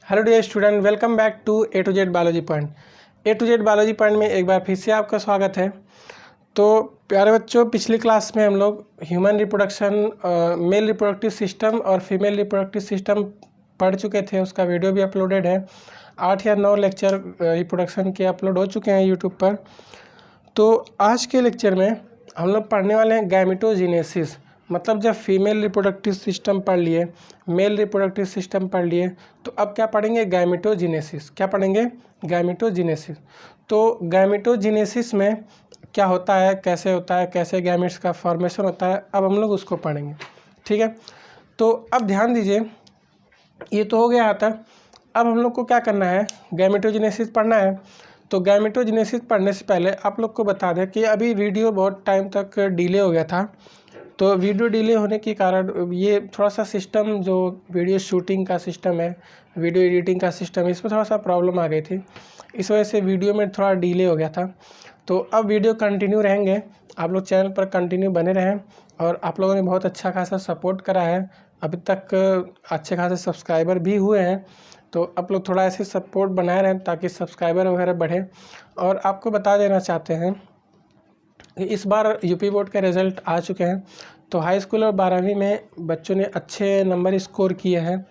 Hello dear student, welcome back to A to Z biology point. A to Z biology point में एक बार फिर से आपका स्वागत है। तो प्यारे बच्चों, पिछली क्लास में हम लोग human reproduction, male reproductive system और फीमेल रिप्रोडक्टिव सिस्टम पढ़ चुके थे। उसका वीडियो भी अपलोडेड है। 8 या 9 लेक्चर रिप्रोडक्शन के अपलोड हो चुके हैं यूट्यूब पर। तो आज के लेक्चर में हम लोग पढ़ने वाले हैं गैमेटोजेनेसिस। मतलब जब फीमेल रिप्रोडक्टिव सिस्टम पढ़ लिए, मेल रिप्रोडक्टिव सिस्टम पढ़ लिए, तो अब क्या पढ़ेंगे? गैमेटोजेनेसिस। क्या पढ़ेंगे? गैमेटोजेनेसिस। तो गैमेटोजेनेसिस में क्या होता है, कैसे होता है, कैसे गैमेट्स का फॉर्मेशन होता है, अब हम लोग उसको पढ़ेंगे। ठीक है, तो अब ध्यान दीजिए, ये तो हो गया आता। अब हम लोग को क्या करना है? गैमेटोजेनेसिस पढ़ना है। तो गैमेटोजेनेसिस पढ़ने से पहले आप लोग को बता दें कि अभी वीडियो बहुत टाइम तक डिले हो गया था। तो वीडियो डिले होने के कारण ये थोड़ा सा सिस्टम, जो वीडियो शूटिंग का सिस्टम है, वीडियो एडिटिंग का सिस्टम है, इसमें थोड़ा सा प्रॉब्लम आ गई थी। इस वजह से वीडियो में थोड़ा डिले हो गया था। तो अब वीडियो कंटिन्यू रहेंगे। आप लोग चैनल पर कंटिन्यू बने रहें। और आप लोगों ने बहुत अच्छा खासा सपोर्ट करा है, अभी तक अच्छे खासे सब्सक्राइबर भी हुए हैं। तो आप लोग थोड़ा ऐसे सपोर्ट बनाए रहें ताकि सब्सक्राइबर वगैरह बढ़े। और आपको बता देना चाहते हैं कि इस बार यूपी बोर्ड के रिज़ल्ट आ चुके हैं। तो हाई स्कूल और 12वीं में बच्चों ने अच्छे नंबर स्कोर किए हैं।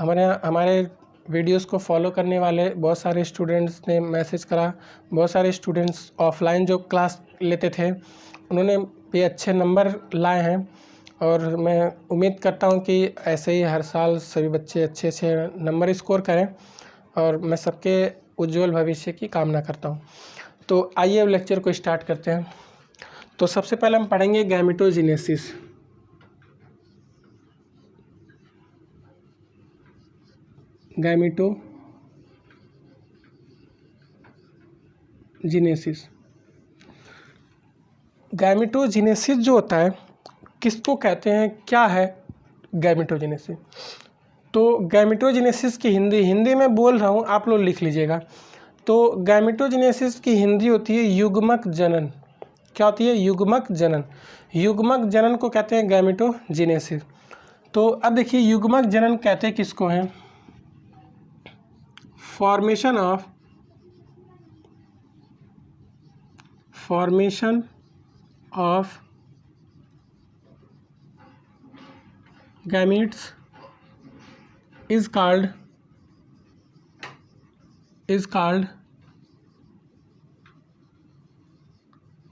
हमारे वीडियोस को फॉलो करने वाले बहुत सारे स्टूडेंट्स ने मैसेज करा। बहुत सारे स्टूडेंट्स ऑफलाइन जो क्लास लेते थे, उन्होंने भी अच्छे नंबर लाए हैं। और मैं उम्मीद करता हूं कि ऐसे ही हर साल सभी बच्चे अच्छे अच्छे नंबर स्कोर करें, और मैं सबके उज्जवल भविष्य की कामना करता हूं। तो आइए अब लेक्चर को स्टार्ट करते हैं। तो सबसे पहले हम पढ़ेंगे गैमेटोजेनेसिस। गैमेटोजेनेसिस गैमेटोजेनेसिस जो होता है, किसको कहते हैं, क्या है गैमेटोजेनेसिस? तो गैमेटोजेनेसिस की हिंदी में बोल रहा हूँ, आप लोग लिख लीजिएगा। तो गैमेटोजेनेसिस की हिंदी होती है युग्मक जनन। क्या होती है? युग्मक जनन। युग्मक जनन को कहते हैं गैमेटोजेनेसिस। तो अब देखिए, युग्मक जनन कहते हैं किसको हैं? Formation of gametes is called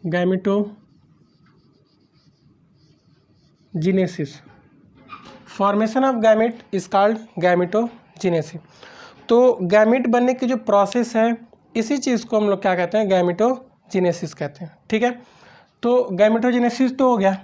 gametogenesis. Formation of gamete is called gametogenesis. तो गैमेट बनने की जो प्रोसेस है, इसी चीज़ को हम लोग क्या कहते हैं? गैमेटोजेनेसिस कहते हैं। ठीक है, तो गैमेटोजेनेसिस तो हो गया।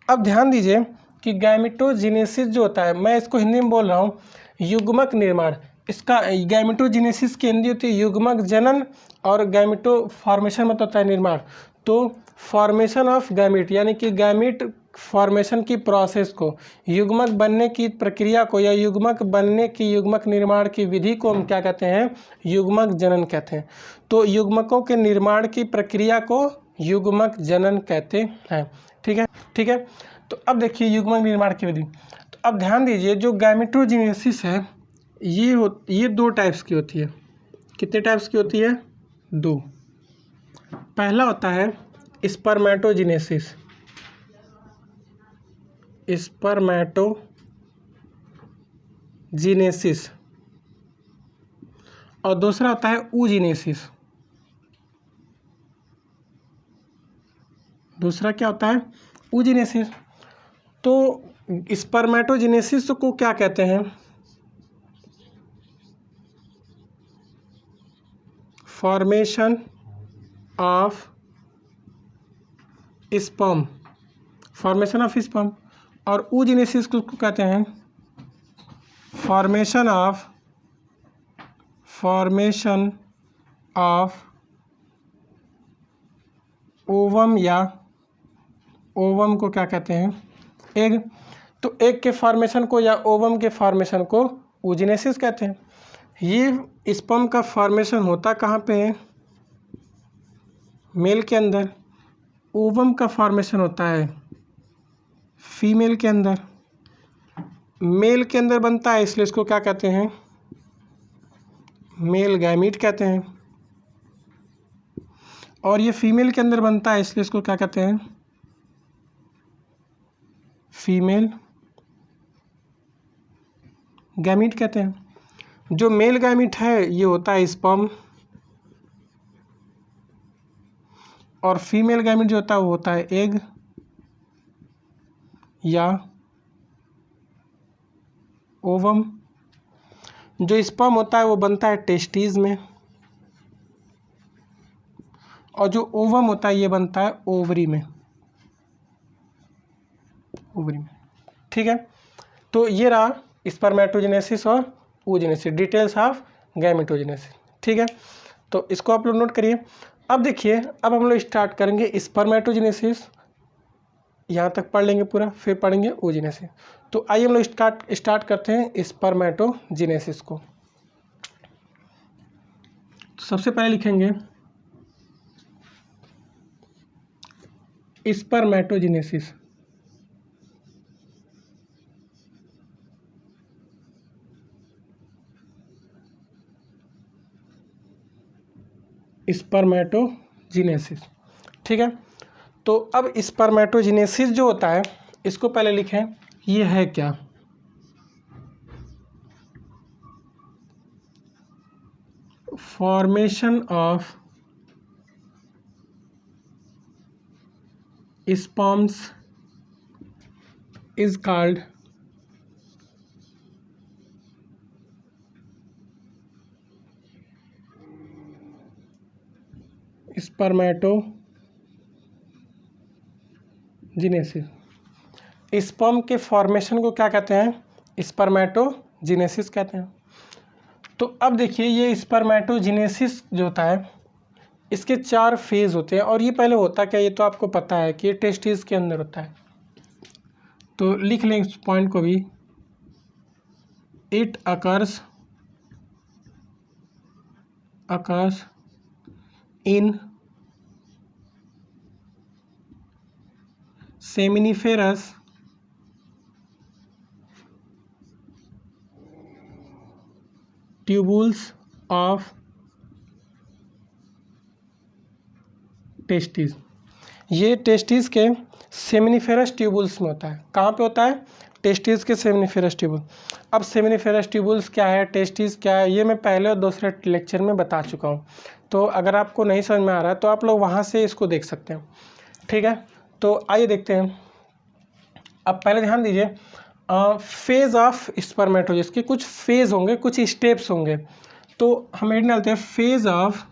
अब ध्यान दीजिए कि गैमेटोजेनेसिस जो होता है, मैं इसको हिंदी में बोल रहा हूँ युग्मक निर्माण। इसका गैमेटोजेनेसिस की हिंदी होती है युग्मक जनन, और गैमेटो फॉर्मेशन मतलब होता है निर्माण। तो फॉर्मेशन ऑफ गैमेट यानी कि गैमेट फॉर्मेशन की प्रोसेस को, युग्मक बनने की प्रक्रिया को, या युग्मक बनने की, युग्मक निर्माण की विधि को हम क्या कहते हैं? युग्मक जनन कहते हैं। तो युग्मकों के निर्माण की प्रक्रिया को युग्मक जनन कहते हैं। ठीक है, ठीक है। तो अब देखिए युग्मक निर्माण की विधि। तो अब ध्यान दीजिए, जो गैमेटोजेनेसिस है, ये 2 टाइप्स की होती है। कितने टाइप्स की होती है? 2। पहला होता है स्पर्मेटोजेनेसिस। स्पर्मेटोजेनेसिस। और दूसरा होता है oogenesis। दूसरा क्या होता है? oogenesis। तो स्पर्मेटोजेनेसिस को क्या कहते हैं? Formation of sperm. Formation of sperm. और oogenesis को कहते हैं फॉर्मेशन ऑफ ओवम, या ओवम को क्या कहते हैं? एग। तो एग के फॉर्मेशन को या ओवम के फॉर्मेशन को oogenesis कहते हैं। ये स्पर्म का फॉर्मेशन होता कहाँ पे है? मेल के अंदर। ओवम का फॉर्मेशन होता है फीमेल के अंदर। मेल के अंदर बनता है, इसलिए इसको क्या कहते हैं? मेल गैमीट कहते हैं, और ये फीमेल के अंदर बनता है इसलिए इसको क्या कहते हैं, फीमेल गैमीट कहते हैं। जो मेल गैमीट है ये होता है स्पर्म, और फीमेल गैमीट जो होता है वो होता है एग या ओवम। जो स्पर्म होता है वो बनता है टेस्टीज में, और जो ओवम होता है ये बनता है ओवरी में, ओवरी में। ठीक है, तो ये रहा स्पर्मेटोजेनेसिस और oogenesis, डिटेल्स ऑफ गैमेटोजेनेसिस। ठीक है, तो इसको आप लोग नोट करिए। अब देखिए, अब हम लोग स्टार्ट करेंगे स्पर्मेटोजेनेसिस, यहाँ तक पढ़ लेंगे पूरा, फिर पढ़ेंगे oogenesis। तो आइए हम लोग स्टार्ट करते हैं स्पर्मेटोजेनेसिस को। तो सबसे पहले लिखेंगे स्पर्मेटोजेनेसिस। स्पर्मेटोजेनेसिस, ठीक है। तो अब स्पर्मेटोजेनेसिस जो होता है इसको पहले लिखें, ये है क्या। Formation of sperms is called spermatogenesis. Sperm के फॉर्मेशन को क्या कहते हैं, स्पर्मेटोजेनेसिस कहते हैं। तो अब देखिए, ये स्पर्मेटोजेनेसिस जो होता है इसके 4 फेज होते हैं, और ये पहले होता क्या ये तो आपको पता है कि ये टेस्टिस के अंदर होता है। तो लिख लें इस पॉइंट को भी, it occurs in seminiferous tubules of testis. ये टेस्टिस के सेमिनिफेरस ट्यूबुल्स में होता है। कहाँ पे होता है, टेस्टिस के सेमिनिफेरस ट्यूबुल। अब सेमिनिफेरस ट्यूबुल्स क्या है, टेस्टिस क्या है, ये मैं पहले और दूसरे लेक्चर में बता चुका हूँ। तो अगर आपको नहीं समझ में आ रहा है तो आप लोग वहाँ से इसको देख सकते हैं। ठीक है, तो आइए देखते हैं। अब पहले ध्यान दीजिए, फेज ऑफ स्पर्मेटोजेनेसिस के कुछ फेज होंगे, कुछ स्टेप्स होंगे। तो हम हेडिंग डालते हैं फेज ऑफ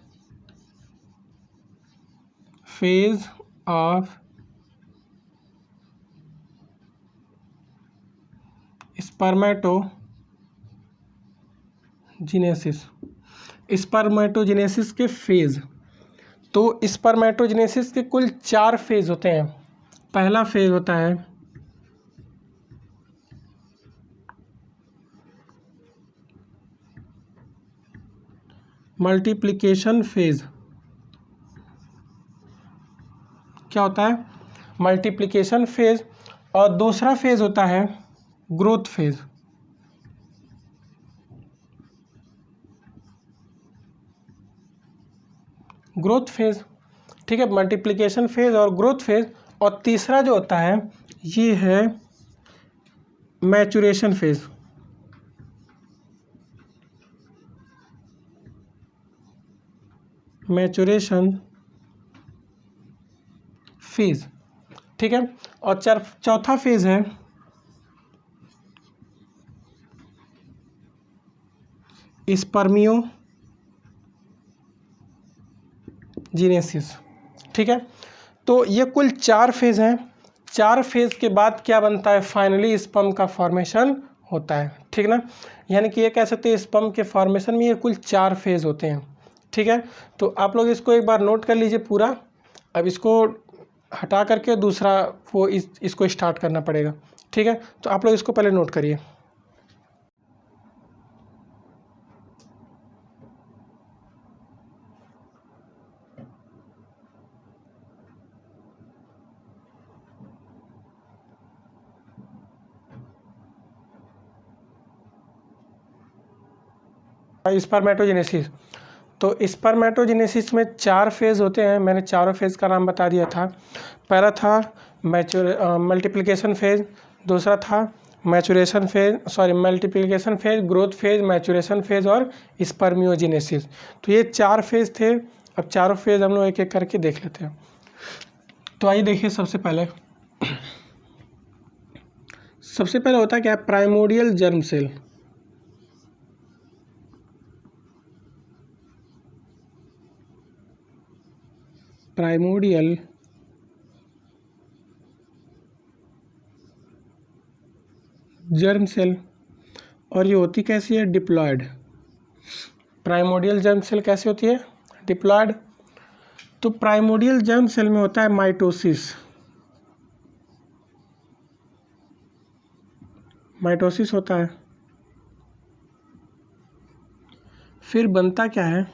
स्पर्मेटोजेनेसिस। स्पर्मेटोजेनेसिस के फेज, तो स्पर्मेटोजेनेसिस के कुल 4 फेज होते हैं। पहला फेज होता है मल्टीप्लिकेशन फेज। क्या होता है, मल्टीप्लिकेशन फेज। और दूसरा फेज होता है ग्रोथ फेज। ग्रोथ फेज, ठीक है, मल्टीप्लिकेशन फेज और ग्रोथ फेज। और तीसरा जो होता है ये है मैचुरेशन फेज। मैचुरेशन फेज, ठीक है। और चौथा फेज है स्पर्मियोजेनेसिस। ठीक है, तो ये कुल 4 फेज हैं। 4 फेज के बाद क्या बनता है, फाइनली स्पर्म का फॉर्मेशन होता है। ठीक ना, यानी कि ये कह सकते हैं स्पर्म के फॉर्मेशन में ये कुल 4 फेज होते हैं। ठीक है, तो आप लोग इसको एक बार नोट कर लीजिए पूरा। अब इसको हटा करके दूसरा वो इसको स्टार्ट करना पड़ेगा। ठीक है, तो आप लोग इसको पहले नोट करिए। स्पर्मेटोजेनेसिस। तो स्पर्मेटोजेनेसिस में 4 फेज़ होते हैं, मैंने चारों फेज़ का नाम बता दिया था। पहला था मल्टीप्लिकेशन फेज़, दूसरा था multiplication phase, growth phase, maturation phase और स्पर्मियोजेनेसिस। तो ये 4 फेज़ थे। अब चारों फेज़ हम लोग एक एक करके देख लेते हैं। तो आइए देखिए, सबसे पहले होता क्या है, primordial germ cell. Primordial germ cell, और ये होती कैसी है, डिप्लॉयड। प्राइमोर्डियल जर्म सेल कैसी होती है, डिप्लॉयड। तो प्राइमोर्डियल जर्म सेल में होता है माइटोसिस। माइटोसिस होता है। फिर बनता क्या है,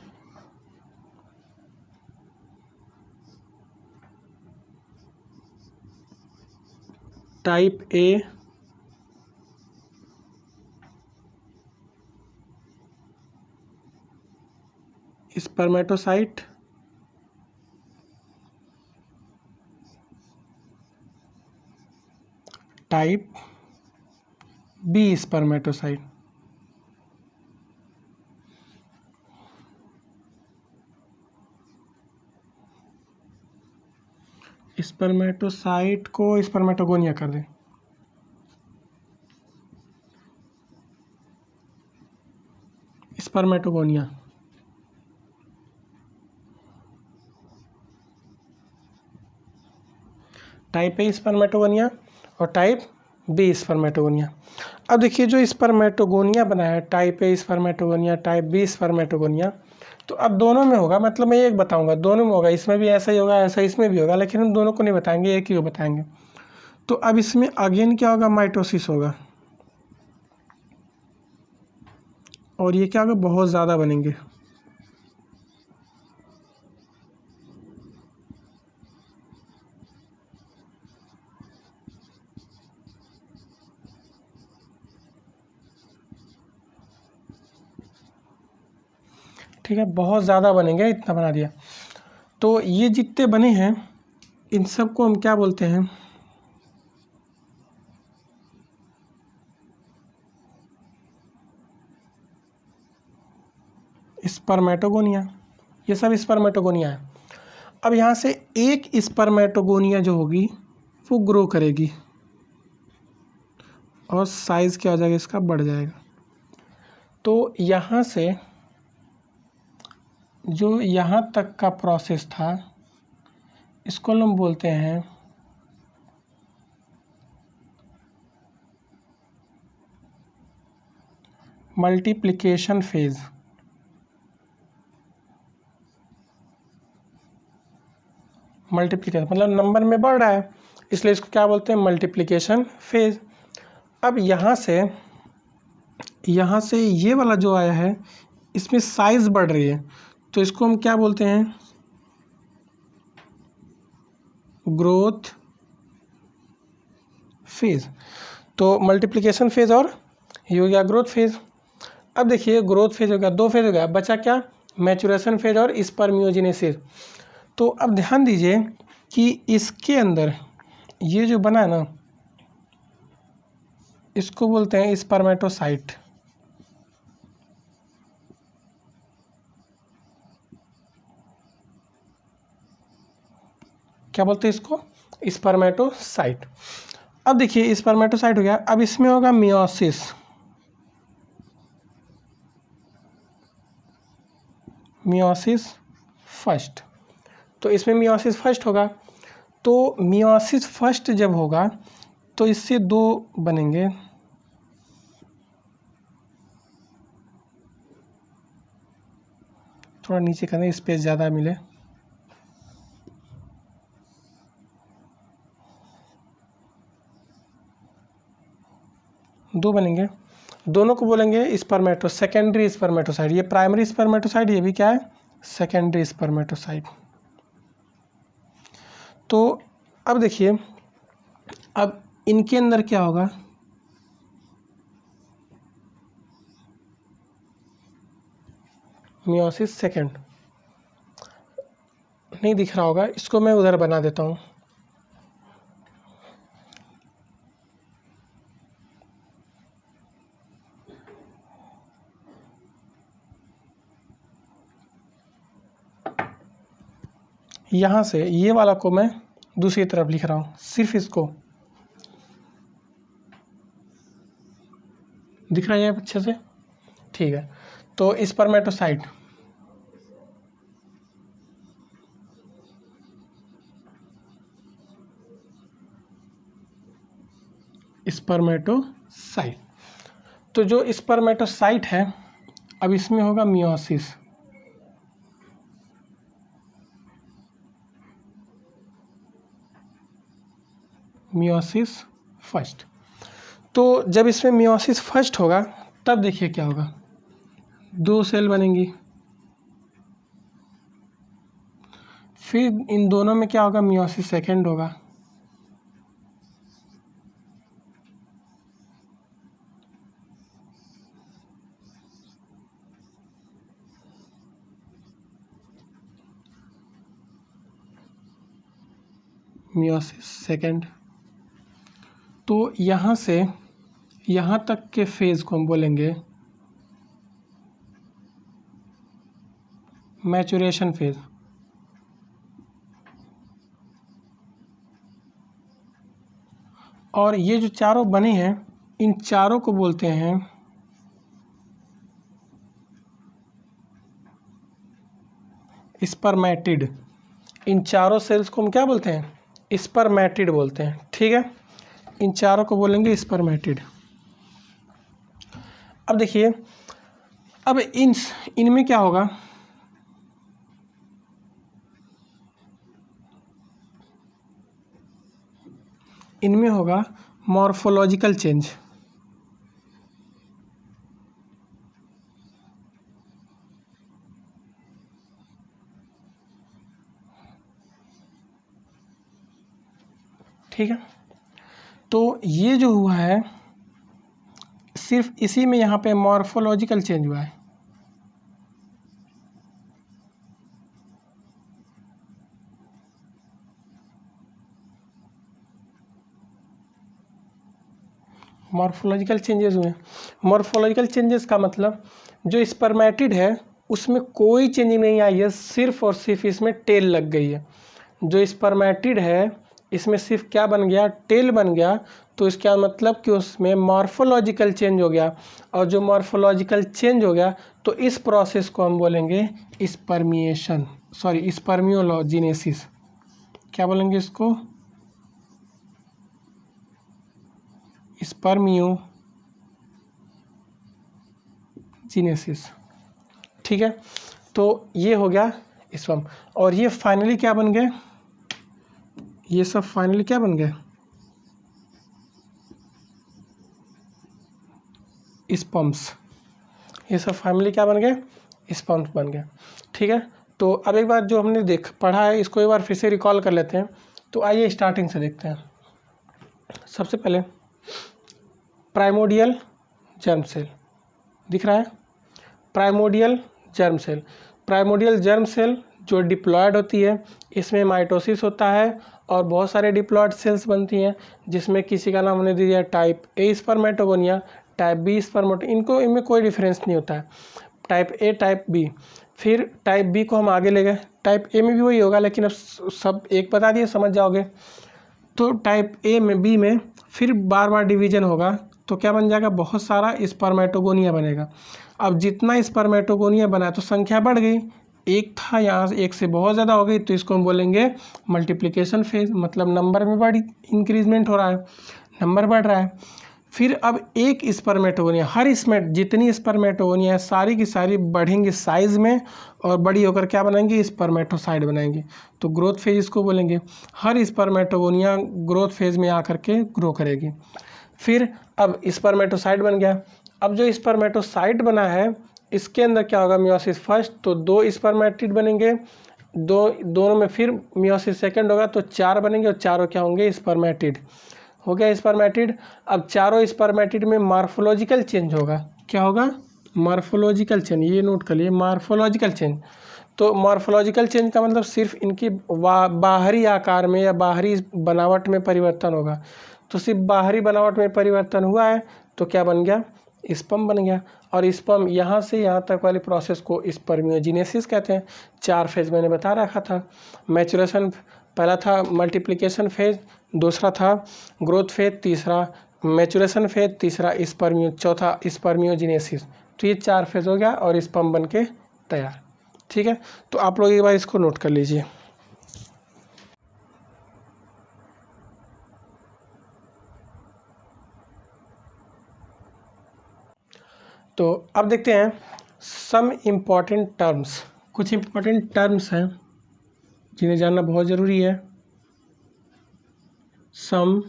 type A, spermatocyte, type B, spermatocyte. Spermatocyte को स्पर्मेटोगोनिया कर दें। स्पर्मेटोगोनिया। टाइप ए स्पर्मेटोगोनिया और टाइप बी स्पर्मेटोगोनिया। अब देखिए, जो स्पर्मेटोगोनिया बना है, type A spermatogonia, type B spermatogonia, तो अब दोनों में होगा। मतलब मैं एक बताऊंगा, दोनों में होगा। इसमें भी ऐसा ही होगा, ऐसा इसमें भी होगा, लेकिन हम दोनों को नहीं बताएंगे, एक ही को बताएंगे। तो अब इसमें अगेन क्या होगा, माइटोसिस होगा। और ये क्या होगा, बहुत ज़्यादा बनेंगे। ठीक है, बहुत ज़्यादा बनेंगे, इतना बना दिया। तो ये जितने बने हैं, इन सब को हम क्या बोलते हैं, स्पर्मेटोगोनिया। ये सब स्पर्मेटोगोनिया है। अब यहाँ से एक स्पर्मेटोगोनिया जो होगी वो ग्रो करेगी और साइज़ क्या हो जाएगा, इसका बढ़ जाएगा। तो यहाँ से जो यहाँ तक का प्रोसेस था, इसको हम बोलते हैं मल्टीप्लिकेशन फेज़। मल्टीप्लिकेशन मतलब नंबर में बढ़ रहा है, इसलिए इसको क्या बोलते हैं, मल्टीप्लिकेशन फेज़। अब यहाँ से ये वाला जो आया है, इसमें साइज़ बढ़ रही है, तो इसको हम क्या बोलते हैं, ग्रोथ फेज़। तो मल्टीप्लिकेशन फेज़ और ये हो गया ग्रोथ फेज़। अब देखिए, ग्रोथ फेज़ हो गया, 2 फेज़ हो गया, बचा क्या, मैचुरेशन फेज़ और स्पर्मियोजेनेसिस। तो अब ध्यान दीजिए कि इसके अंदर ये जो बना है ना, इसको बोलते हैं स्पर्मेटोसाइट। क्या बोलते हैं इसको, स्पर्मेटोसाइट। अब देखिए, स्पर्मेटोसाइट हो गया। अब इसमें होगा मियोसिस। Meiosis first. तो इसमें मियोसिस फर्स्ट होगा। तो मियोसिस फर्स्ट जब होगा तो इससे 2 बनेंगे। थोड़ा नीचे करना, स्पेस ज़्यादा मिले। दो बनेंगे, दोनों को बोलेंगे सेकेंडरी स्पर्मेटोसाइट। ये प्राइमरी स्पर्मेटोसाइट, ये भी क्या है, सेकेंडरी स्पर्मेटोसाइट। तो अब देखिए, अब इनके अंदर क्या होगा, मियोसिस सेकेंड। नहीं दिख रहा होगा, इसको मैं उधर बना देता हूँ। यहाँ से ये वाला को मैं दूसरी तरफ लिख रहा हूँ, सिर्फ इसको। दिख रहा है अच्छे से? ठीक है। तो स्पर्मेटोसाइट, स्पर्मेटोसाइट। तो जो स्पर्मेटोसाइट है, अब इसमें होगा मियोसिस। Meiosis first. तो जब इसमें मियोसिस फर्स्ट होगा तब देखिए क्या होगा, 2 सेल बनेंगी। फिर इन दोनों में क्या होगा, मियोसिस सेकेंड होगा। Meiosis second. तो यहाँ से यहाँ तक के फेज़ को हम बोलेंगे मैचुरेशन फेज़। और ये जो चारों बने हैं, इन चारों को बोलते हैं स्पर्मेटिड। इन चारों सेल्स को हम क्या बोलते हैं, स्पर्मेटिड बोलते हैं। ठीक है, इन चारों को बोलेंगे स्पर्मेटिड। अब देखिए, अब इनमें क्या होगा, इनमें होगा मॉर्फोलॉजिकल चेंज। ठीक है, तो ये जो हुआ है सिर्फ इसी में यहाँ पे मॉर्फोलॉजिकल चेंज हुआ है। मॉर्फोलॉजिकल चेंजेस हुए। मॉर्फोलॉजिकल चेंजेस का मतलब जो स्पर्मेटिड है उसमें कोई चेंजिंग नहीं आई है, सिर्फ और सिर्फ इसमें टेल लग गई है। जो स्पर्मेटिड है इसमें सिर्फ क्या बन गया, टेल बन गया। तो इसका मतलब कि उसमें मॉर्फोलॉजिकल चेंज हो गया, और जो मॉर्फोलॉजिकल चेंज हो गया तो इस प्रोसेस को हम बोलेंगे स्पर्मिएशन, सॉरी स्पर्मियोजेनेसिस। क्या बोलेंगे इसको, स्पर्मियोजेनेसिस। ठीक है, तो ये हो गया स्पर्म। और ये फाइनली क्या बन गए, ये सब फाइनली क्या बन गए, स्पर्म्स। ये सब फाइनली क्या बन गए, स्पर्म्स बन गए। ठीक है, तो अब एक बार जो हमने पढ़ा है इसको एक बार फिर से रिकॉल कर लेते हैं। तो आइए स्टार्टिंग से देखते हैं। सबसे पहले प्राइमोडियल जर्म सेल दिख रहा है, primordial germ cell. Primordial germ cell जो डिप्लॉयड होती है, इसमें माइटोसिस होता है और बहुत सारे डिप्लॉयड सेल्स बनती हैं, जिसमें किसी का नाम हमने दे दिया type A spermatogonia, type B spermato. इनमें कोई डिफरेंस नहीं होता है, टाइप ए टाइप बी। फिर टाइप बी को हम आगे ले गए, टाइप ए में भी वही होगा, लेकिन अब सब एक बता दिए समझ जाओगे। तो टाइप ए में बी में फिर बार बार डिवीजन होगा, तो क्या बन जाएगा, बहुत सारा स्पर्मेटोगोनिया बनेगा। अब जितना स्पर्मेटोगोनिया बना तो संख्या बढ़ गई, एक था यहाँ से एक से बहुत ज़्यादा हो गई, तो इसको हम बोलेंगे मल्टीप्लिकेशन फेज, मतलब नंबर में बड़ी इंक्रीजमेंट हो रहा है, नंबर बढ़ रहा है। फिर अब एक स्पर्मेटोगोनिया, हर इसमें जितनी स्पर्मेटोगोनिया है सारी की सारी बढ़ेंगी साइज में, और बड़ी होकर क्या बनाएंगे, स्पर्मेटोसाइड बनाएंगे। तो ग्रोथ फेज इसको बोलेंगे। हर स्पर्मेटोगोनिया ग्रोथ फेज में आकर के ग्रो करेगी। फिर अब स्पर्मेटोसाइड बन गया। अब जो स्पर्मेटोसाइड बना है इसके अंदर क्या होगा, मियोसिस फर्स्ट, तो 2 स्पर्मेटिड बनेंगे, दोनों में फिर मियोसिस सेकंड होगा, तो 4 बनेंगे, और चारों क्या होंगे, स्पर्मेटिड। हो गया स्पर्मेटिड। अब चारों स्पर्मेटिड में मॉर्फोलॉजिकल चेंज होगा, क्या होगा, मॉर्फोलॉजिकल चेंज, ये नोट कर लिए, मॉर्फोलॉजिकल चेंज। तो मॉर्फोलॉजिकल चेंज का मतलब सिर्फ इनकी बाहरी आकार में या बाहरी बनावट में परिवर्तन होगा। तो सिर्फ बाहरी बनावट में परिवर्तन हुआ है तो क्या बन गया, स्पर्म बन गया। और स्पर्म यहाँ से यहाँ तक वाली प्रोसेस को स्पर्मियोजेनेसिस कहते हैं। 4 फेज मैंने बता रखा था। मैचुरेशन पहला था मल्टीप्लिकेशन फेज, दूसरा था ग्रोथ फेज, तीसरा मैचुरेशन फेज, तीसरा चौथा स्पर्मियोजेनेसिस। तो ये 4 फेज हो गया और स्पर्म बन के तैयार। ठीक है, तो आप लोग एक बार इसको नोट कर लीजिए। तो अब देखते हैं सम इम्पॉर्टेंट टर्म्स। कुछ इम्पॉर्टेंट टर्म्स हैं जिन्हें जानना बहुत ज़रूरी है। Some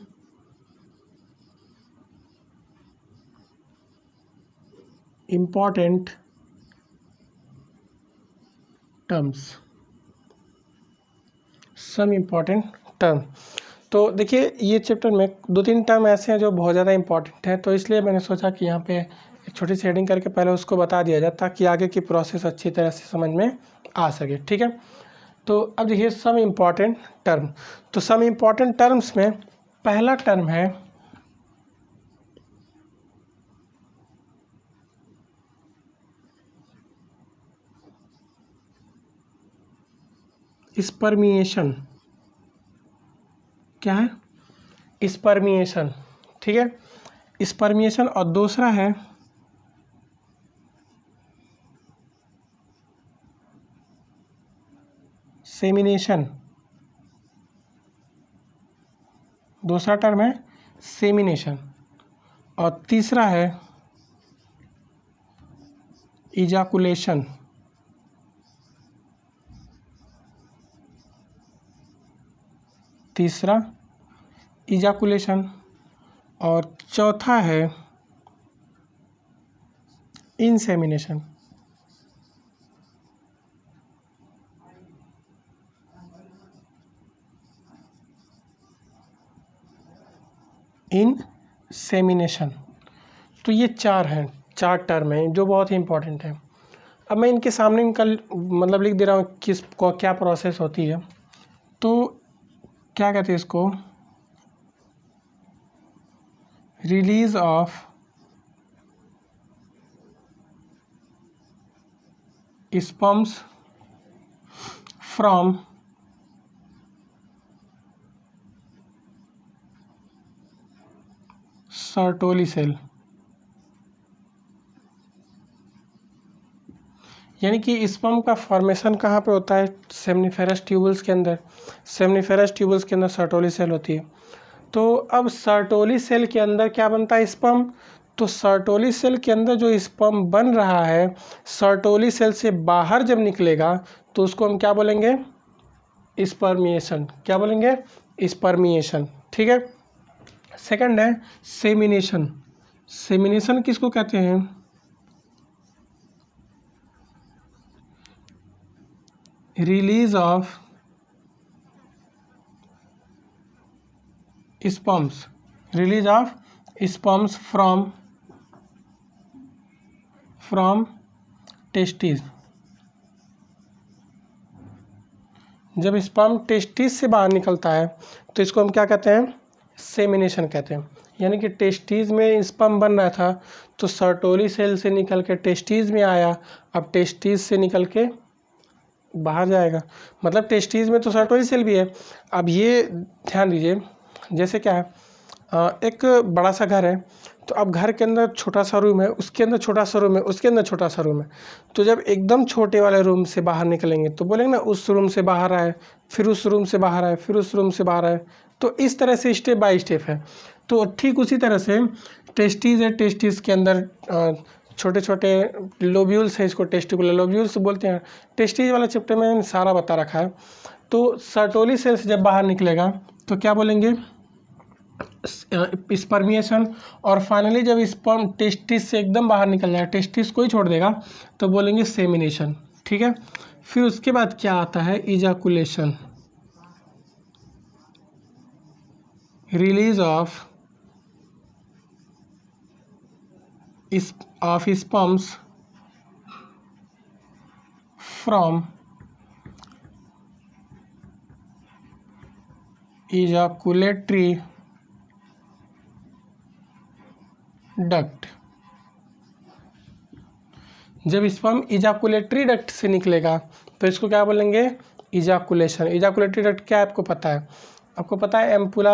important terms, some important term. तो देखिए ये चैप्टर में 2-3 टर्म ऐसे हैं जो बहुत ज़्यादा इम्पॉर्टेंट है, तो इसलिए मैंने सोचा कि यहाँ पे एक छोटी सी हेडिंग करके पहले उसको बता दिया जाए ताकि आगे की प्रोसेस अच्छी तरह से समझ में आ सके। ठीक है, तो अब देखिए सम इम्पॉर्टेंट टर्म। तो सम इम्पॉर्टेंट टर्म्स में पहला टर्म है स्पर्मिएशन। क्या है, स्पर्मिएशन। ठीक है, स्पर्मिएशन। और दूसरा है सेमिनेशन। दूसरा टर्म है सेमिनेशन। और तीसरा है इजाकुलेशन। तीसरा इजाकुलेशन। और चौथा है इंसेमिनेशन। इंसेमिनेशन। तो ये 4 हैं, 4 टर्म हैं जो बहुत ही इंपॉर्टेंट है। अब मैं इनके सामने इनका मतलब लिख दे रहा हूँ किस को क्या प्रोसेस होती है। तो क्या कहते हैं इसको, release of sperms from Sertoli cell. यानी कि स्पर्म का फॉर्मेशन कहाँ पे होता है, सेमनीफेरस ट्यूबल्स के अंदर। सेमनीफेरस ट्यूबल्स के अंदर सर्टोली सेल होती है। तो अब सर्टोली सेल के अंदर क्या बनता है, स्पर्म। तो सर्टोली सेल के अंदर जो स्पर्म बन रहा है, सर्टोली सेल से बाहर जब निकलेगा तो उसको हम क्या बोलेंगे, स्पर्मिएशन। क्या बोलेंगे, स्पर्मिएशन। ठीक है। सेकंड है सेमिनेशन। सेमिनेशन किसको कहते हैं, release of sperms, release of sperms from testis. जब स्पर्म टेस्टिस से बाहर निकलता है तो इसको हम क्या कहते हैं, सेमिनेशन कहते हैं। यानी कि टेस्टिस में स्पर्म बन रहा था तो सर्टोली सेल से निकल के टेस्टिस में आया, अब टेस्टिस से निकल के बाहर जाएगा। मतलब टेस्टिस में तो सर्टोली सेल भी है। अब ये ध्यान दीजिए, जैसे क्या है, एक बड़ा सा घर है, तो अब घर के अंदर छोटा सा रूम है, उसके अंदर छोटा सा रूम है, उसके अंदर छोटा सा रूम है। तो जब एकदम छोटे वाले रूम से बाहर निकलेंगे तो बोलेंगे ना उस रूम से बाहर आए, फिर उस रूम से बाहर आए, फिर उस रूम से बाहर आए। तो इस तरह से स्टेप बाय स्टेप है। तो ठीक उसी तरह से टेस्टिस है, टेस्टिस के अंदर छोटे छोटे लोब्यूल्स हैं, इसको टेस्टिकुलर लोब्यूल्स बोलते हैं। टेस्टिस वाला चैप्टर में मैंने सारा बता रखा है। तो सर्टोली सेल से जब बाहर निकलेगा तो क्या बोलेंगे, स्पर्मिएशन। और फाइनली जब स्पर्म टेस्टिस से एकदम बाहर निकल जाएगा, टेस्टिस को ही छोड़ देगा, तो बोलेंगे सेमिनेशन। ठीक है। फिर उसके बाद क्या आता है, ejaculation, release of sperms from ejaculatory duct. जब स्पर्म इजाकुलेटरी डक्ट से निकलेगा तो इसको क्या बोलेंगे? इजाकुलेशन। इजाकुलेटरी डक्ट क्या है आपको पता है? आपको पता है एम्पुला,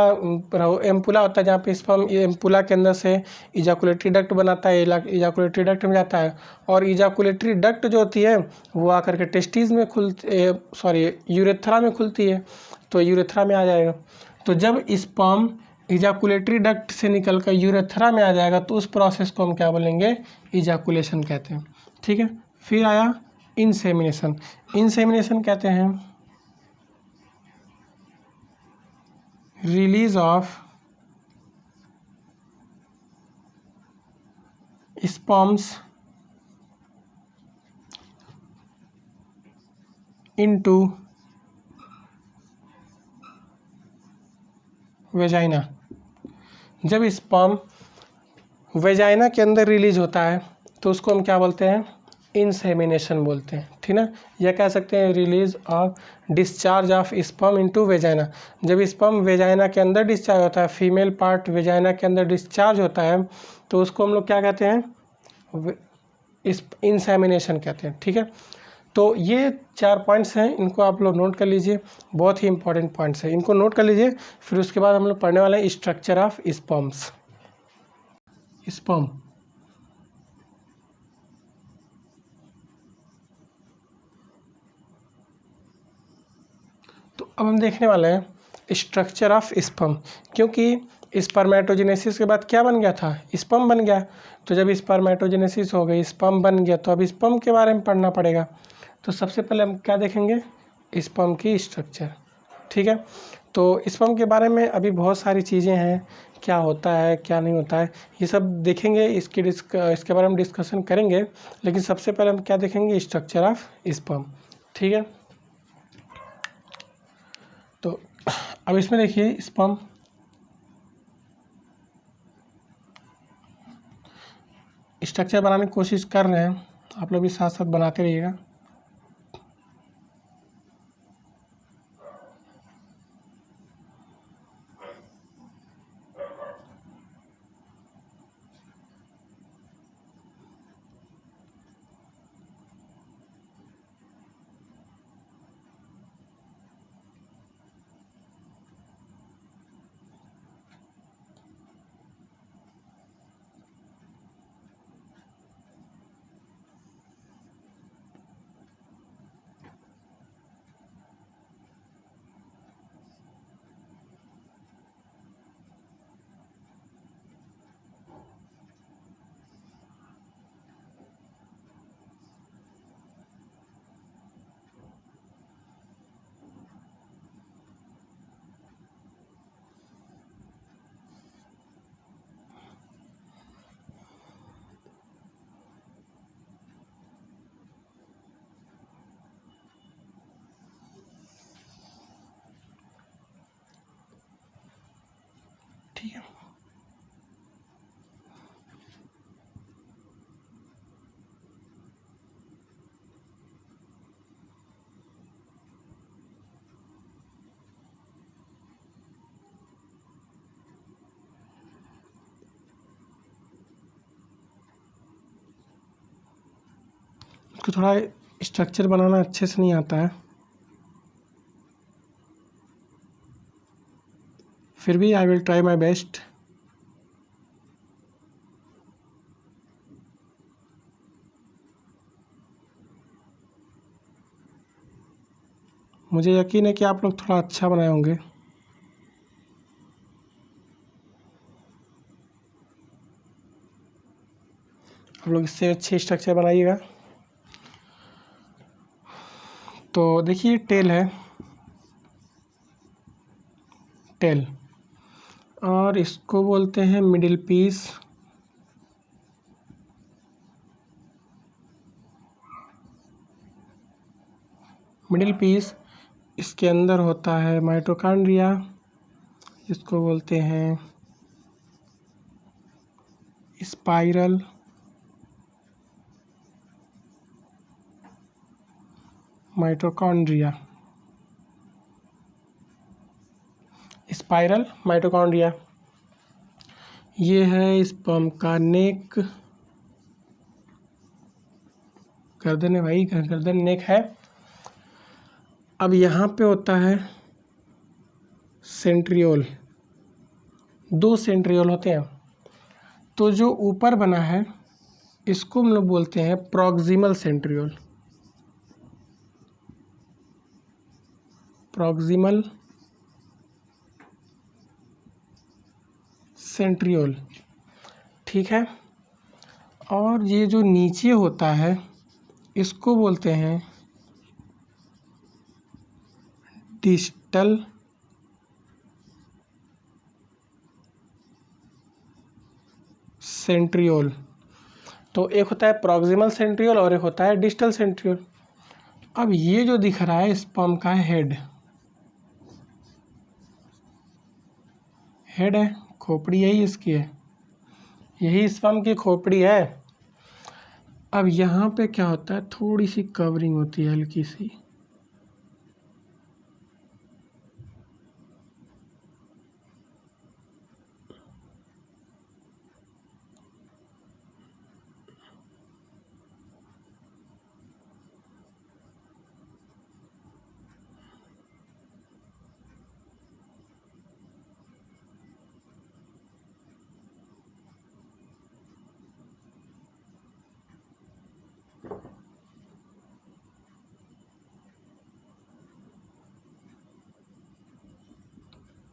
एम्पुला होता है जहाँ पे स्पर्म एम्पुला के अंदर से इजाकुलेटरी डक्ट बनाता है, इजाकुलेटरी डक्ट में जाता है, और इजाकुलेटरी डक्ट जो होती है वो आकर के टेस्टिस में यूरेथ्रा में खुलती है, तो यूरेथ्रा में आ जाएगा। तो जब स्पर्म इजाकुलेटरी डक्ट से निकल कर यूरेथ्रा में आ जाएगा तो उस प्रोसेस को हम क्या बोलेंगे? इजाकुलेशन कहते हैं। ठीक है, फिर आया इंसेमिनेशन। इंसेमिनेशन कहते हैं release of sperms into vagina. जब स्पर्म वेजाइना के अंदर रिलीज होता है तो उसको हम क्या बोलते हैं? इंसेमिनेशन बोलते हैं। ठीक ना, या कह सकते हैं release of discharge of sperm into vagina. जब स्पर्म वेजाइना के अंदर डिस्चार्ज होता है, फीमेल पार्ट वेजाइना के अंदर डिस्चार्ज होता है, तो उसको हम लोग क्या कहते हैं? इंसेमिनेशन कहते हैं। ठीक है, तो ये 4 पॉइंट्स हैं, इनको आप लोग नोट कर लीजिए, बहुत ही इंपॉर्टेंट पॉइंट्स हैं, इनको नोट कर लीजिए। फिर उसके बाद हम लोग पढ़ने वाले हैं स्ट्रक्चर ऑफ स्पर्म्स। स्पर्म, तो अब हम देखने वाले हैं स्ट्रक्चर ऑफ स्पर्म, क्योंकि स्पर्मेटोजेनेसिस के बाद क्या बन गया था? स्पर्म बन गया। तो जब स्पर्मेटोजेनेसिस हो गई, स्पर्म बन गया, तो अब स्पर्म के बारे में पढ़ना पड़ेगा। तो सबसे पहले हम क्या देखेंगे? स्पर्म की स्ट्रक्चर। ठीक है, तो स्पर्म के बारे में अभी बहुत सारी चीज़ें हैं, क्या होता है क्या नहीं होता है, ये सब देखेंगे, इसके बारे में डिस्कशन करेंगे। लेकिन सबसे पहले हम क्या देखेंगे? Structure of sperm. ठीक है, तो अब इसमें देखिए स्पर्म स्ट्रक्चर बनाने की कोशिश कर रहे हैं, आप लोग भी साथ साथ बनाते रहिएगा। ठीक है, उसको थोड़ा स्ट्रक्चर बनाना अच्छे से नहीं आता है, फिर भी I will try my best. मुझे यकीन है कि आप लोग थोड़ा अच्छा बनाए होंगे। आप लोग इससे अच्छे स्ट्रक्चर बनाइएगा। तो देखिए टेल है, टेल, और इसको बोलते हैं मिडिल पीस। मिडिल पीस, इसके अंदर होता है माइटोकॉन्ड्रिया, इसको बोलते हैं स्पाइरल, माइटोकॉन्ड्रिया, स्पाइरल माइटोकॉन्ड्रिया। ये है स्पर्म का नेक, गर्दन है भाई, गर्दन नेक है। अब यहाँ पे होता है सेंट्रियोल, 2 सेंट्रियोल होते हैं। तो जो ऊपर बना है इसको हम लोग बोलते हैं प्रॉक्सिमल सेंट्रियोल, प्रॉक्सिमल सेंट्रियोल, ठीक है। और ये जो नीचे होता है इसको बोलते हैं डिस्टल सेंट्रियोल। तो एक होता है प्रॉक्सिमल सेंट्रियोल और एक होता है डिस्टल सेंट्रियोल। अब ये जो दिख रहा है स्पर्म का हेड, हेड है, खोपड़ी यही इसकी है, यही स्पर्म की खोपड़ी है। अब यहाँ पे क्या होता है, थोड़ी सी कवरिंग होती है हल्की सी,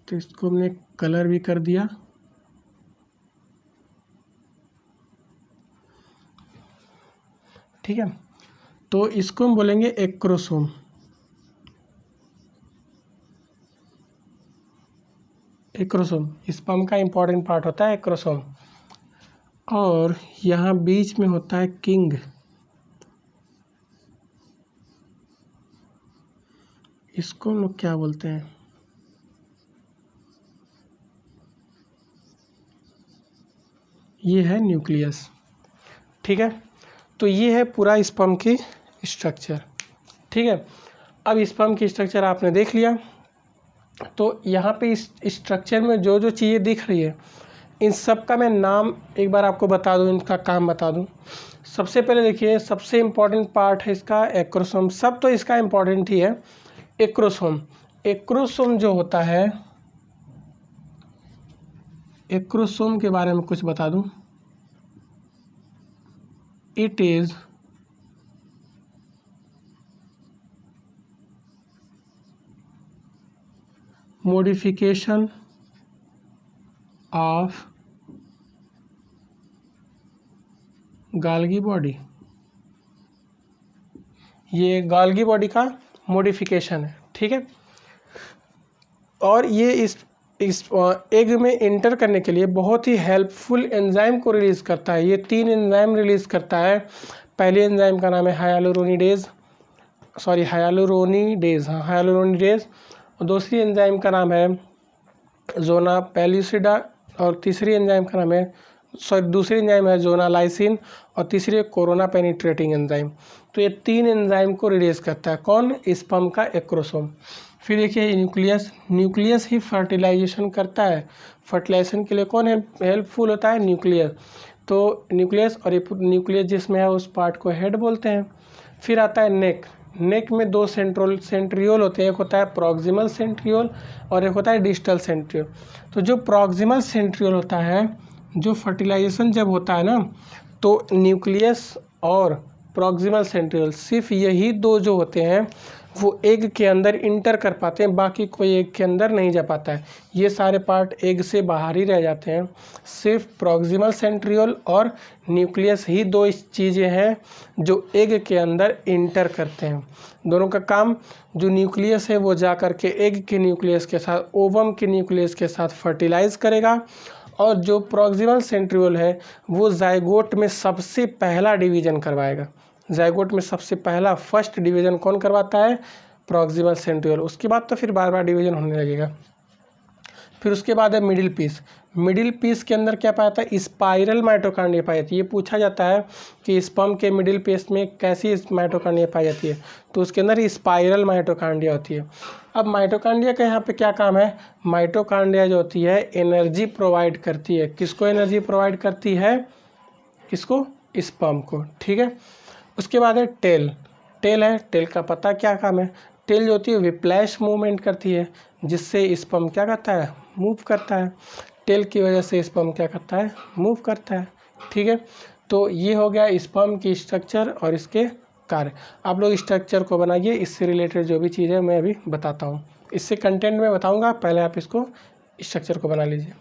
तो इसको हमने कलर भी कर दिया। ठीक है, तो इसको हम बोलेंगे एक्रोसोम। एक्रोसोम स्पर्म का इंपॉर्टेंट पार्ट होता है एक्रोसोम। और यहाँ बीच में होता है किंग, इसको हम लोग क्या बोलते हैं, ये है न्यूक्लियस। ठीक है, तो ये है पूरा स्पर्म की स्ट्रक्चर। ठीक है, अब स्पर्म की स्ट्रक्चर आपने देख लिया। तो यहाँ पे इस स्ट्रक्चर में जो जो चीज़ें दिख रही है इन सब का मैं नाम एक बार आपको बता दूँ, इनका काम बता दूँ। सबसे पहले देखिए, सबसे इम्पॉर्टेंट पार्ट है इसका एक्रोसोम। सब तो इसका इम्पॉर्टेंट ही है। एक्रोसोम, एक्रोसोम जो होता है, एक्रोसोम के बारे में कुछ बता दूँ। It is modification of Golgi body. ये गाल्गी बॉडी का मॉडिफिकेशन है। ठीक है, और ये इस एग में इंटर करने के लिए बहुत ही हेल्पफुल एंजाइम को रिलीज करता है। ये 3 एंजाइम रिलीज करता है। पहले एंजाइम का नाम है हायालुरोनिडेज, हायालुरोनिडेज। और दूसरी एंजाइम का नाम है जोना पेल्यूसिडा, और तीसरी एंजाइम का नाम है दूसरी एंजाइम है जोनालाइसिन, और तीसरी है कोरोना पेनिट्रेटिंग एंजाइम। तो ये 3 एंजाइम को रिलीज करता है कौन, स्पर्म का एक्रोसोम। फिर देखिए न्यूक्लियस, न्यूक्लियस ही फर्टिलाइजेशन करता है। फर्टिलाइजेशन के लिए कौन है हेल्पफुल होता है, न्यूक्लियस। तो न्यूक्लियस, और ये न्यूक्लियस जिसमें है उस पार्ट को हेड बोलते हैं। फिर आता है नेक, नेक में 2 सेंट्रियोल होते हैं, एक होता है प्रॉक्सिमल सेंट्रियोल और एक होता है डिस्टल सेंट्रियोल। तो जो प्रॉक्सिमल सेंट्रियोल होता है, जो फर्टिलाइजेशन जब होता है ना, तो न्यूक्लियस और प्रॉक्सिमल सेंट्रियोल सिर्फ यही 2 जो होते हैं वो एग के अंदर इंटर कर पाते हैं, बाकी कोई एग के अंदर नहीं जा पाता है। ये सारे पार्ट एग से बाहर ही रह जाते हैं। सिर्फ प्रॉक्सिमल सेंट्रियोल और न्यूक्लियस ही 2 चीज़ें हैं जो एग के अंदर इंटर करते हैं। दोनों का काम, जो न्यूक्लियस है वो जा कर के एग के न्यूक्लियस के साथ, ओवम के न्यूक्लियस के साथ फर्टिलाइज करेगा, और जो प्रॉक्सिमल सेंट्रियोल है वो जाइगोट में सबसे पहला डिवीजन करवाएगा। जाइगोट में सबसे पहला फर्स्ट डिवीजन कौन करवाता है, प्रॉक्सिमल सेंट्रियोल। उसके बाद तो फिर बार बार डिवीजन होने लगेगा। फिर उसके बाद है मिडिल पीस। मिडिल पीस के अंदर क्या पाया जाता है, स्पाइरल माइटोकॉन्ड्रिया पाई जाती है। ये पूछा जाता है कि स्पर्म के मिडिल पीस में कैसी माइटोकॉन्ड्रिया पाई जाती है, तो उसके अंदर स्पाइरल माइटोकॉन्ड्रिया होती है। अब माइटोकॉन्ड्रिया का यहाँ पे क्या काम है, माइटोकॉन्ड्रिया जो होती है एनर्जी प्रोवाइड करती है। किसको एनर्जी प्रोवाइड करती है, किसको, स्पर्म को, ठीक है। उसके बाद है टेल। टेल है, टेल का पता क्या काम है, टेल जो होती है विप्लैश मूवमेंट करती है, जिससे स्पर्म क्या करता है, मूव करता है। टेल की वजह से स्पर्म क्या करता है, मूव करता है, ठीक है। तो ये हो गया स्पर्म की स्ट्रक्चर और इसके कार्य। आप लोग स्ट्रक्चर को बनाइए, इससे रिलेटेड जो भी चीज़ है मैं अभी बताता हूँ, इससे कंटेंट में बताऊँगा, पहले आप इसको स्ट्रक्चर को बना लीजिए।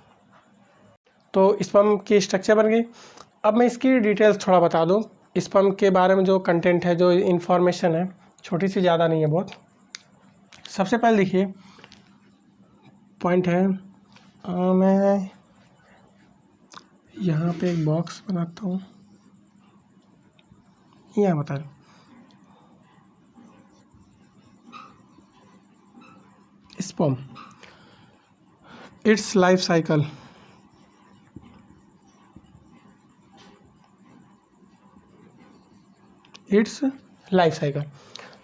तो स्पर्म की स्ट्रक्चर बन गई। अब मैं इसकी डिटेल्स थोड़ा बता दूँ। स्पर्म के बारे में जो कंटेंट है, जो इन्फॉर्मेशन है, छोटी सी, ज़्यादा नहीं है बहुत। सबसे पहले देखिए पॉइंट है, मैं यहाँ पे एक बॉक्स बनाता हूँ, यहाँ बता रहा हूँ। Sperm, it's life cycle. It's life cycle.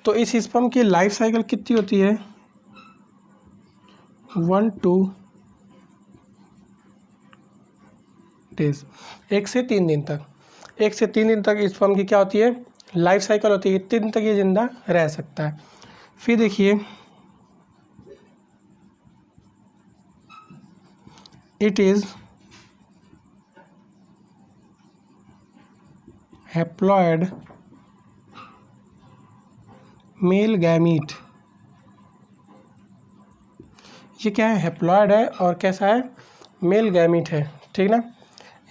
तो इस स्पर्म की लाइफ साइकिल कितनी होती है, 1 to 2 डेज, 1 से 3 दिन तक। 1 से 3 दिन तक स्पर्म की क्या होती है, लाइफ साइकिल होती है, कितने दिन तक ये जिंदा रह सकता है। फिर देखिए it is haploid male gamete. ये क्या है, हैप्लॉयड है और कैसा है, मेल गैमीट है, ठीक ना।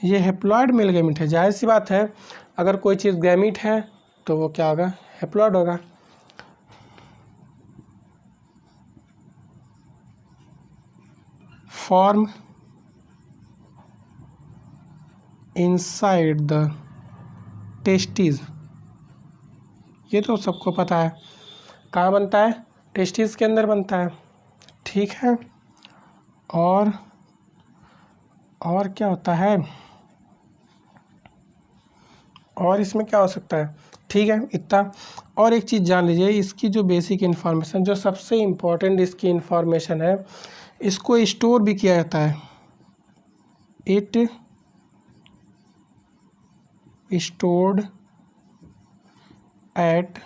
ये हैप्लॉयड मेल गैमीट है, जाहिर सी बात है अगर कोई चीज़ गैमीट है तो वो क्या होगा, हैप्लॉयड होगा। फॉर्म इनसाइड द टेस्टिस, ये तो सबको पता है, कहाँ बनता है, टेस्टिस के अंदर बनता है, ठीक है। और क्या होता है, और इसमें क्या हो सकता है, ठीक है इतना। और एक चीज़ जान लीजिए, इसकी जो बेसिक इन्फॉर्मेशन, जो सबसे इम्पोर्टेंट इसकी इन्फॉर्मेशन है, इसको स्टोर भी किया जाता है। It stored at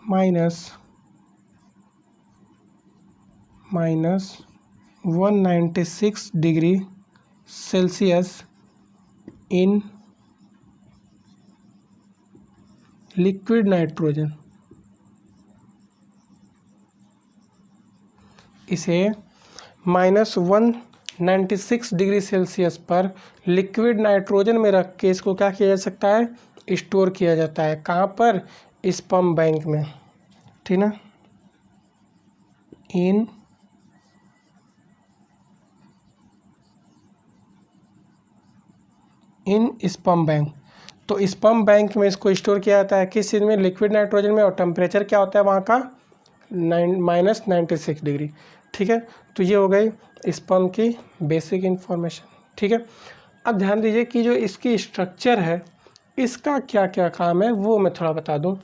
-196 degree Celsius in liquid nitrogen. इसे -196 डिग्री सेल्सियस पर लिक्विड नाइट्रोजन में रख के इसको क्या किया जा सकता है, स्टोर किया जाता है। कहाँ पर, स्पर्म बैंक में, ठीक ना, इन स्पर्म बैंक। तो स्पर्म बैंक में इसको स्टोर किया जाता है, किस चीज़ में, लिक्विड नाइट्रोजन में। और टेम्परेचर क्या होता है वहाँ का, -96 डिग्री, ठीक है। तो ये हो गई स्पर्म की बेसिक इन्फॉर्मेशन, ठीक है। अब ध्यान दीजिए कि जो इसकी स्ट्रक्चर है, इसका क्या क्या काम है वो मैं थोड़ा बता दूं।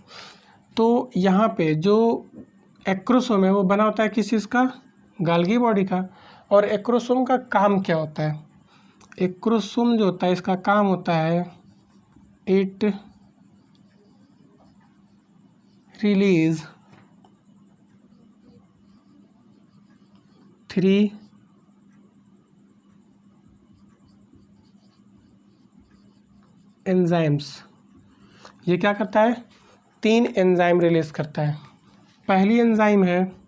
तो यहाँ पे जो एक्रोसोम है वो बना होता है किस चीज़ का, गाल्गी बॉडी का। और एक्रोसोम का काम क्या होता है, एक्रोसोम जो होता है इसका काम होता है, इट रिलीज 3 एंजाइम्स। ये क्या करता है, 3 एंजाइम रिलीज करता है। पहली एंजाइम है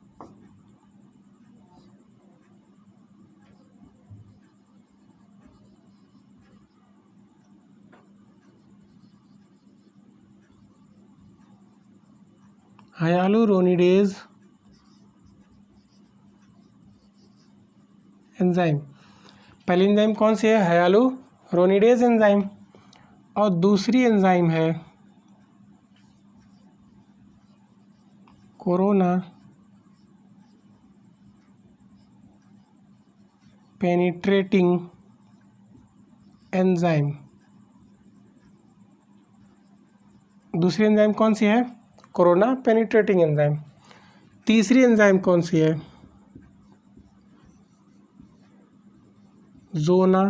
हाइलुरोनिडेज एंजाइम। पहली एंजाइम कौन सी है, हाइलुरोनिडेज एंजाइम। और दूसरी एंजाइम है कोरोना पेनिट्रेटिंग एंजाइम। दूसरी एंजाइम कौन सी है? Corona penetrating enzyme. तीसरी एंजाइम कौन सी है? Zona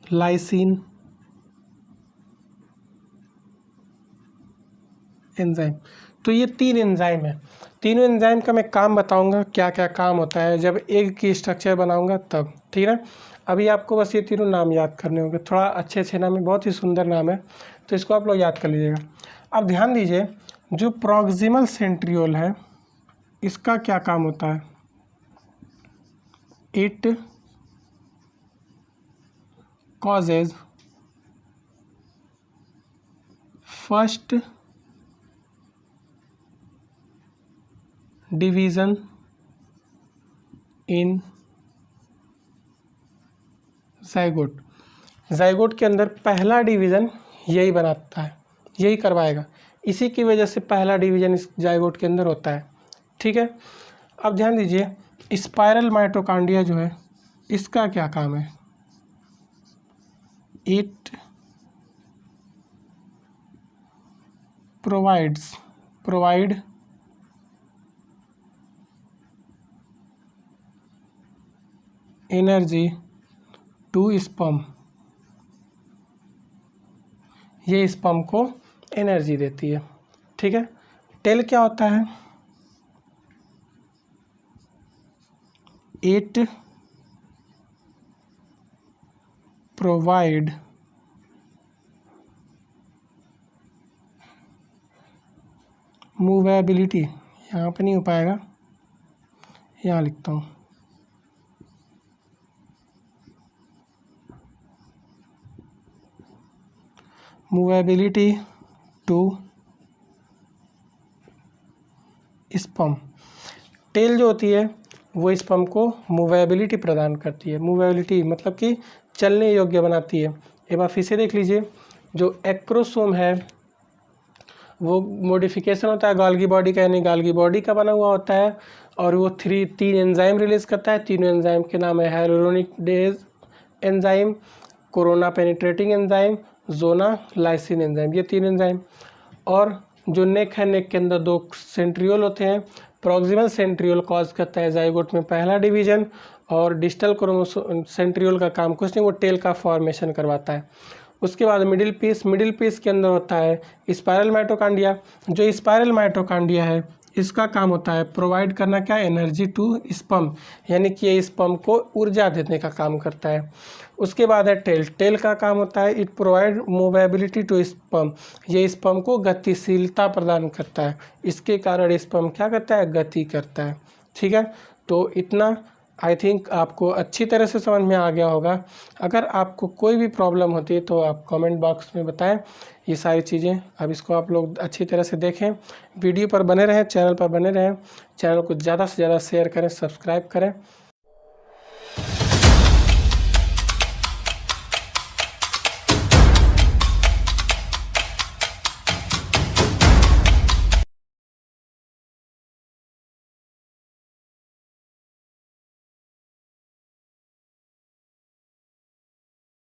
lysine enzyme. तो ये 3 एंजाइम है। तीनों एंजाइम का मैं काम बताऊंगा, क्या क्या काम होता है जब एक की स्ट्रक्चर बनाऊंगा तब, ठीक है। अभी आपको बस ये तीनों नाम याद करने होंगे, थोड़ा अच्छे नाम है, बहुत ही सुंदर नाम है, तो इसको आप लोग याद कर लीजिएगा। अब ध्यान दीजिए, जो प्रॉक्सिमल सेंट्रियोल है इसका क्या काम होता है? It causes first division in zygote. Zygote के अंदर पहला डिवीज़न यही बनाता है, यही करवाएगा, इसी की वजह से पहला डिवीज़न इस जाइगोट के अंदर होता है, ठीक है। अब ध्यान दीजिए, स्पाइरल माइटोकॉन्ड्रिया जो है इसका क्या काम है? It provide energy to sperm. ये स्पर्म को एनर्जी देती है, ठीक है। टेल क्या होता है? It provide movability. यहाँ पे नहीं हो पाएगा, यहाँ लिखता हूँ, मूवेबिलिटी टू स्पर्म। टेल जो होती है वो स्पर्म को मूवेबिलिटी प्रदान करती है। मूवेबिलिटी मतलब कि चलने योग्य बनाती है। एक बार फिर से देख लीजिए, जो एक्रोसोम है वो मॉडिफिकेशन होता है गाल्गी बॉडी का, यानी गाल्गी बॉडी का बना हुआ होता है, और वो 3 एंजाइम रिलीज करता है। तीनों एंजाइम के नाम है hyaluronidase enzyme, corona penetrating enzyme, zona lysine enzyme, ये 3 एंजाइम। और जो नेक है, नेक के अंदर 2 सेंट्रियोल होते हैं। प्रॉक्सिमल सेंट्रियोल कॉज करता है जाइगोट में पहला डिवीजन, और डिस्टल क्रोमोसोम सेंट्रियोल का काम कुछ नहीं, वो टेल का फॉर्मेशन करवाता है। उसके बाद मिडिल पीस के अंदर होता है स्पाइरल माइटोकॉन्ड्रिया। जो स्पाइरल माइटोकॉन्ड्रिया है इसका काम होता है प्रोवाइड करना क्या? एनर्जी टू स्पर्म, यानी कि ये स्पर्म को ऊर्जा देने का काम करता है। उसके बाद है टेल का काम होता है it provide movability to sperm, ये स्पर्म को गतिशीलता प्रदान करता है। इसके कारण स्पर्म क्या करता है? गति करता है, ठीक है। तो इतना आई थिंक आपको अच्छी तरह से समझ में आ गया होगा। अगर आपको कोई भी प्रॉब्लम होती है तो आप कमेंट बॉक्स में बताएं ये सारी चीज़ें। अब इसको आप लोग अच्छी तरह से देखें, वीडियो पर बने रहें, चैनल पर बने रहें, चैनल को ज़्यादा से ज़्यादा शेयर करें, सब्सक्राइब करें।